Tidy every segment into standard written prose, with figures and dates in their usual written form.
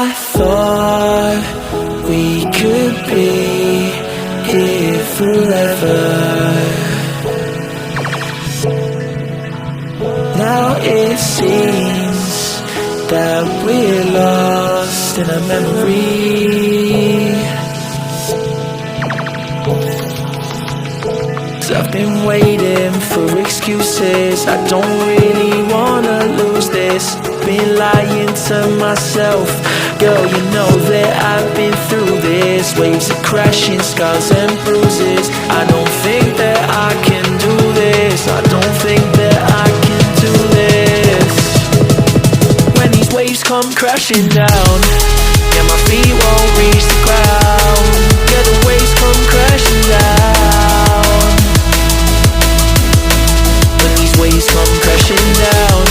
I thought we could be here forever. Now it seems that we're lost in a memory. 'Cause I've been waiting for excuses. I don't really wanna lose this. Been lying to myself. Girl, you know that I've been through this. Waves of crashing, scars and bruises. I don't think that I can do this. I don't think that I can do this. When these waves come crashing down, yeah, my feet won't reach the ground. Yeah, the waves come crashing down. When these waves come crashing down,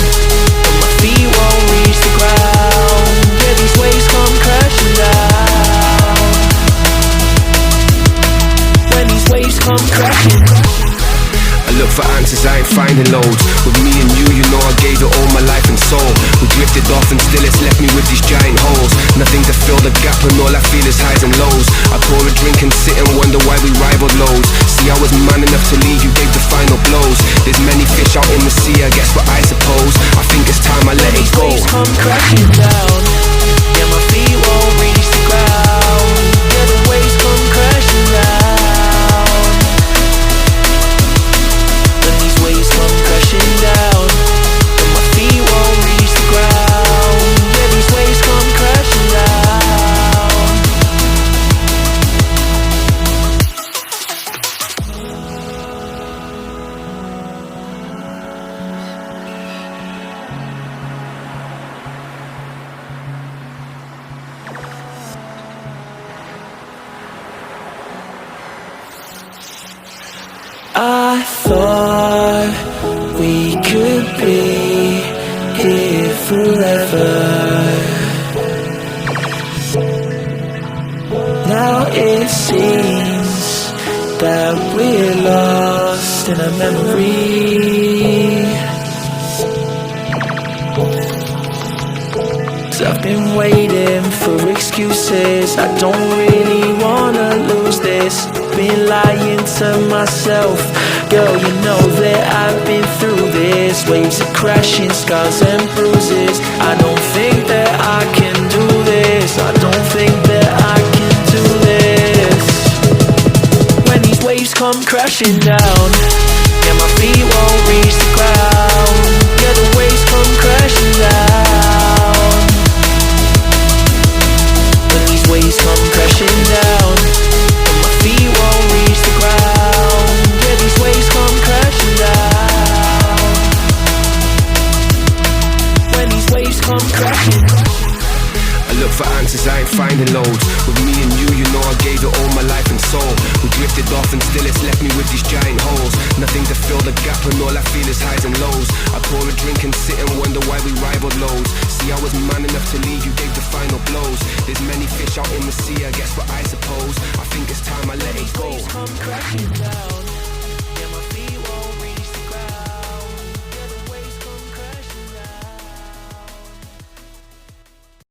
and my feet won't reach the ground. Yeah, these waves come crashing down. When these waves come crashing. I look for answers, I ain't finding loads. With me and you know I gave it all my life and soul. We drifted off and still it's left me with these giant holes. Nothing to fill the gap and all I feel is highs and lows. I pour a drink and sit and wonder why we rivaled loads. See, I was man enough to leave, you gave the final blows. There's many fish out in the sea, I guess what I suppose. I think it's time I let it go. When these waves come crashing down, yeah, my feet won't reach the ground. Yeah, the waves come crashing down. When these waves come crashing down, and my feet won't reach the ground. Yeah, these waves come crashing down. I thought we could be here forever. Now it seems that we're lost in a memory. 'Cause I've been waiting for excuses. I don't really wanna lose this. Been lying to myself. Girl, you know that I've been through this. Waves of crashing, scars and bruises. I don't think that I can do this. I don't think that I can do this. When these waves come crashing down, yeah, my feet won't reach the ground. Yeah, the waves come crashing down. When these waves come crashing down, and my feet won't reach the ground. Yeah, these waves come crashing down. When these waves come crashing. I look for answers, I ain't finding loads. With me and you know I gave it all my life and soul. We drifted off and still it's left me with these giant holes. Nothing to fill the gap and all I feel is highs and lows. I pour a drink and sit and wonder why we rivaled loads. See, I was man enough to leave, you gave the final blows. There's many fish out in the sea, I guess what I suppose.